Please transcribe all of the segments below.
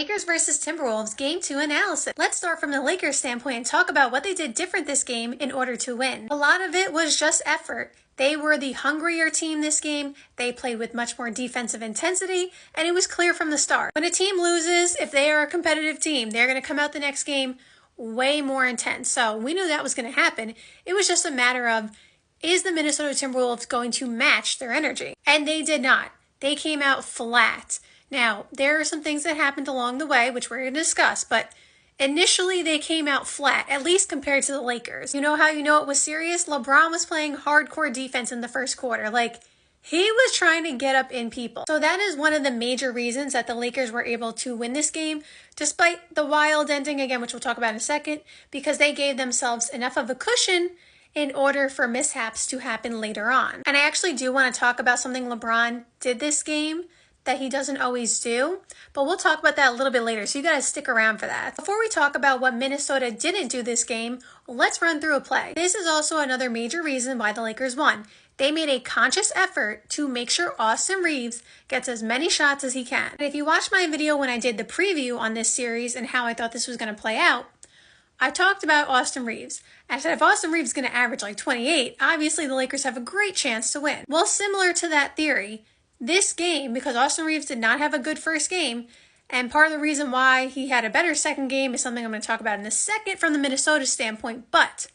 Lakers versus Timberwolves Game 2 analysis. Let's start from the Lakers standpoint and talk about what they did different this game in order to win. A lot of it was just effort. They were the hungrier team this game. They played with much more defensive intensity, and it was clear from the start. When a team loses, if they are a competitive team, they're going to come out the next game way more intense. So we knew that was going to happen. It was just a matter of, is the Minnesota Timberwolves going to match their energy? And they did not. They came out flat. Now, there are some things that happened along the way, which we're going to discuss, but initially they came out flat, at least compared to the Lakers. You know how you know it was serious? LeBron was playing hardcore defense in the first quarter. He was trying to get up in people. So that is one of the major reasons that the Lakers were able to win this game, despite the wild ending, again, which we'll talk about in a second, because they gave themselves enough of a cushion in order for mishaps to happen later on. And I actually do want to talk about something LeBron did this game that he doesn't always do, but we'll talk about that a little bit later, so you gotta stick around for that. Before we talk about what Minnesota didn't do this game, let's run through a play. This is also another major reason why the Lakers won. They made a conscious effort to make sure Austin Reaves gets as many shots as he can. And if you watched my video when I did the preview on this series and how I thought this was gonna play out, I talked about Austin Reaves. I said if Austin Reaves is gonna average like 28, obviously the Lakers have a great chance to win. Well, similar to that theory, this game, because Austin Reaves did not have a good first game, and part of the reason why he had a better second game is something I'm going to talk about in a second from the Minnesota standpoint, but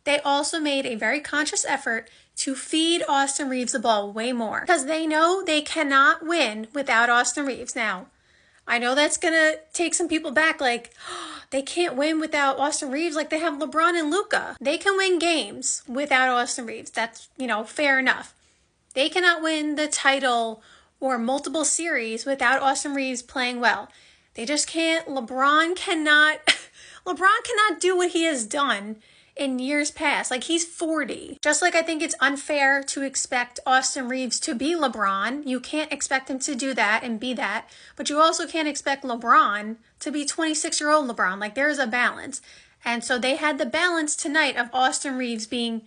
they also made a very conscious effort to feed Austin Reaves the ball way more, because they know they cannot win without Austin Reaves. Now, I know that's going to take some people back, they can't win without Austin Reaves, they have LeBron and Luka. They can win games without Austin Reaves. That's, fair enough. They cannot win the title or multiple series without Austin Reaves playing well. They just can't. LeBron cannot do what he has done in years past. He's 40. Just like I think it's unfair to expect Austin Reaves to be LeBron. You can't expect him to do that and be that. But you also can't expect LeBron to be 26-year-old LeBron. There is a balance. And so they had the balance tonight of Austin Reaves being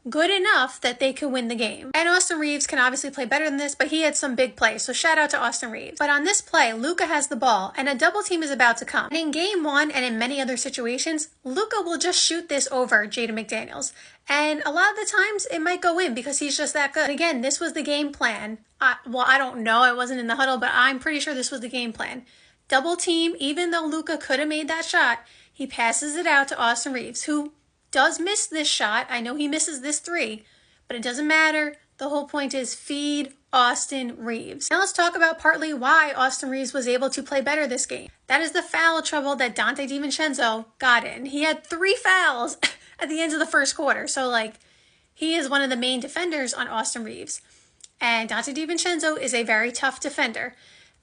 good enough that they could win the game. And Austin Reaves can obviously play better than this, but he had some big plays, so shout out to Austin Reaves. But on this play, Luka has the ball, and a double team is about to come. And in game one, and in many other situations, Luka will just shoot this over Jaden McDaniels. And a lot of the times, it might go in because he's just that good. Again, this was the game plan. I don't know, I wasn't in the huddle, but I'm pretty sure this was the game plan. Double team, even though Luka could have made that shot, he passes it out to Austin Reaves, who does miss this shot. I know he misses this three, but it doesn't matter. The whole point is feed Austin Reaves. Now let's talk about partly why Austin Reaves was able to play better this game. That is the foul trouble that Donte DiVincenzo got in. He had 3 fouls at the end of the first quarter. So he is one of the main defenders on Austin Reaves. And Donte DiVincenzo is a very tough defender.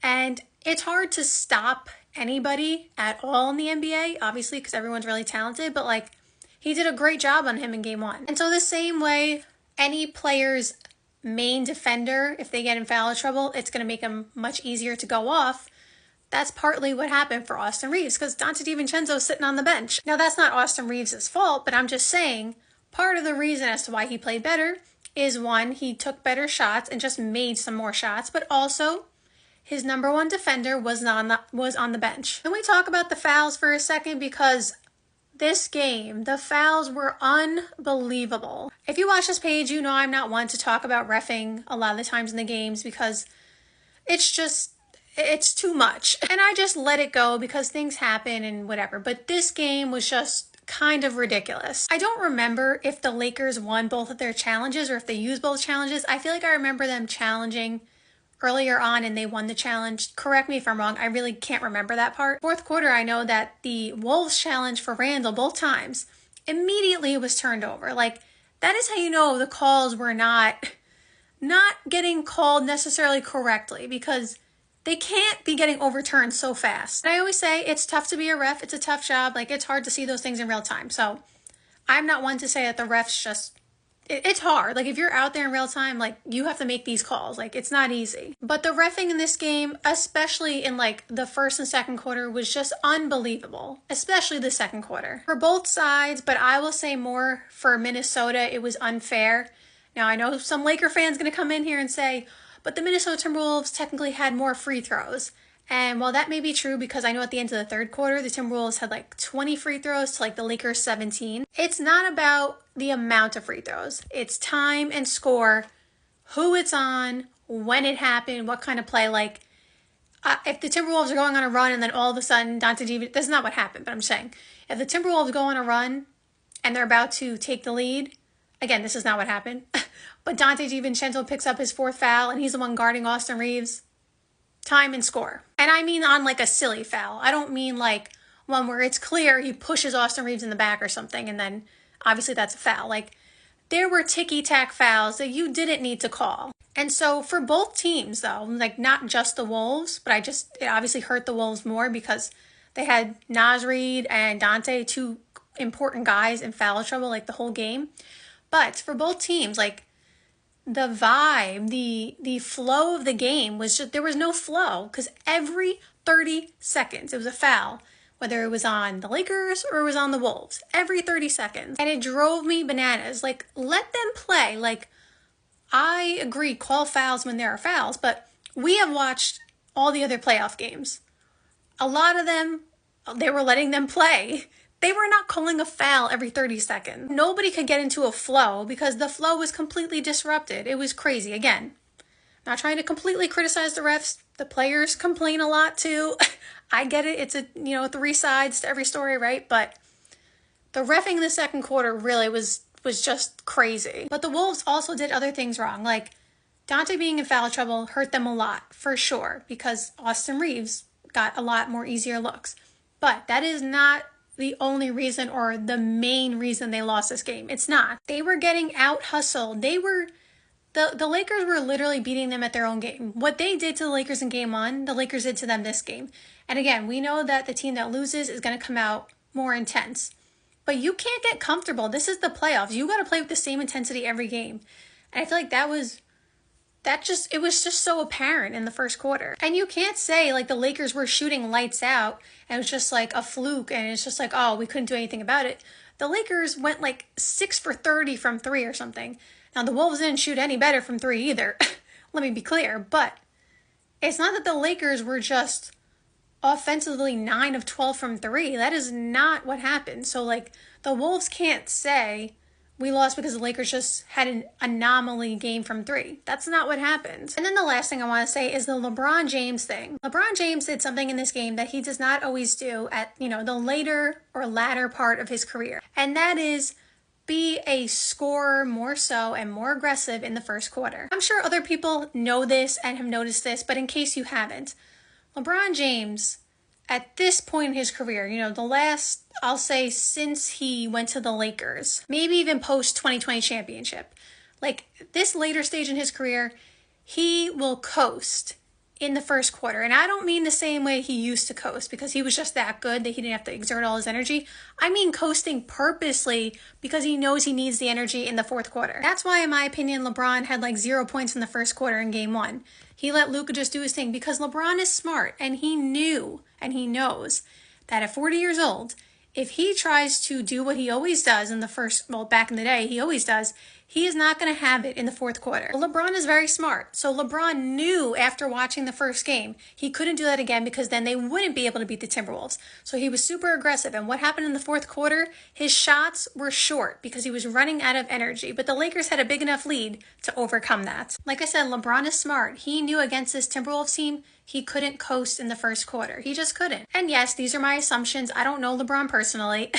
And it's hard to stop anybody at all in the NBA, obviously, because everyone's really talented, but he did a great job on him in game one. And so the same way any player's main defender, if they get in foul trouble, it's going to make them much easier to go off. That's partly what happened for Austin Reaves, because Donte DiVincenzo's sitting on the bench. Now, that's not Austin Reaves' fault, but I'm just saying part of the reason as to why he played better is, one, he took better shots and just made some more shots, but also his number one defender was on the bench. Can we talk about the fouls for a second? Because this game, the fouls were unbelievable. If you watch this page, you know I'm not one to talk about reffing a lot of the times in the games because it's too much. And I just let it go because things happen and whatever. But this game was just kind of ridiculous. I don't remember if the Lakers won both of their challenges or if they used both challenges. I feel like I remember them challenging earlier on and they won the challenge. Correct me if I'm wrong. I really can't remember that part. Fourth quarter, I know that the Wolves challenge for Randall both times immediately was turned over. That is how you know the calls were not getting called necessarily correctly, because they can't be getting overturned so fast. And I always say it's tough to be a ref. It's a tough job. It's hard to see those things in real time. So I'm not one to say that the refs it's hard. If you're out there in real time, you have to make these calls. It's not easy. But the reffing in this game, especially in the first and second quarter, was just unbelievable. Especially the second quarter. For both sides, but I will say more for Minnesota, it was unfair. Now, I know some Laker fans going to come in here and say, but the Minnesota Timberwolves technically had more free throws. And while that may be true, because I know at the end of the third quarter, the Timberwolves had like 20 free throws to like the Lakers 17. It's not about the amount of free throws. It's time and score, who it's on, when it happened, what kind of play. Like, if the Timberwolves are going on a run and then all of a sudden Dante DiVincenzo, that's not what happened, but I'm saying, if the Timberwolves go on a run and they're about to take the lead, again, this is not what happened, but Dante DiVincenzo picks up his fourth foul and he's the one guarding Austin Reeves. Time and score. And I mean on like a silly foul. I don't mean like one where it's clear he pushes Austin Reeves in the back or something and then obviously that's a foul. Like, there were ticky-tack fouls that you didn't need to call. And so for both teams though, like not just the Wolves, but it obviously hurt the Wolves more because they had Naz Reid and Dante, two important guys, in foul trouble like the whole game. But for both teams, like, the vibe, the flow of the game was just, there was no flow because every 30 seconds it was a foul, whether it was on the Lakers or it was on the Wolves, every 30 seconds. And it drove me bananas. Like, let them play. Like, I agree, call fouls when there are fouls, but we have watched all the other playoff games. A lot of them, they were letting them play. They were not calling a foul every 30 seconds. Nobody could get into a flow because the flow was completely disrupted. It was crazy. Again, not trying to completely criticize the refs. The players complain a lot too. I get it. It's three sides to every story, right? But the reffing in the second quarter really was just crazy. But the Wolves also did other things wrong. Like, Dante being in foul trouble hurt them a lot, for sure, because Austin Reeves got a lot more easier looks. But that is not the only reason or the main reason they lost this game. It's not. They were getting out hustled. The Lakers were literally beating them at their own game. What they did to the Lakers in game one, the Lakers did to them this game. And again, we know that the team that loses is going to come out more intense. But you can't get comfortable. This is the playoffs. You got to play with the same intensity every game. And I feel like it was just so apparent in the first quarter. And you can't say like the Lakers were shooting lights out and it was just like a fluke and it's just like, oh, we couldn't do anything about it. The Lakers went like 6 for 30 from three or something. Now the Wolves didn't shoot any better from three either. Let me be clear. But it's not that the Lakers were just offensively 9 of 12 from three. That is not what happened. So like the Wolves can't say we lost because the Lakers just had an anomaly game from three. That's not what happened. And then the last thing I want to say is the LeBron James thing. LeBron James did something in this game that he does not always do at, the later or latter part of his career. And that is be a scorer more so and more aggressive in the first quarter. I'm sure other people know this and have noticed this, but in case you haven't, LeBron James, at this point in his career, the last, I'll say, since he went to the Lakers, maybe even post 2020 championship, like this later stage in his career, he will coast in the first quarter. And I don't mean the same way he used to coast because he was just that good that he didn't have to exert all his energy. I mean coasting purposely because he knows he needs the energy in the fourth quarter. That's why, in my opinion, LeBron had like 0 points in the first quarter in game one. He let Luka just do his thing because LeBron is smart and he knew and he knows that at 40 years old, if he tries to do what he always does in the first, back in the day, he always does, he is not going to have it in the fourth quarter. LeBron is very smart. So LeBron knew after watching the first game, he couldn't do that again because then they wouldn't be able to beat the Timberwolves. So he was super aggressive. And what happened in the fourth quarter? His shots were short because he was running out of energy. But the Lakers had a big enough lead to overcome that. Like I said, LeBron is smart. He knew against this Timberwolves team, he couldn't coast in the first quarter. He just couldn't. And yes, these are my assumptions. I don't know LeBron personally.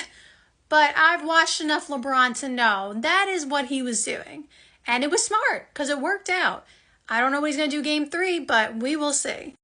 But I've watched enough LeBron to know that is what he was doing. And it was smart because it worked out. I don't know what he's going to do game three, but we will see.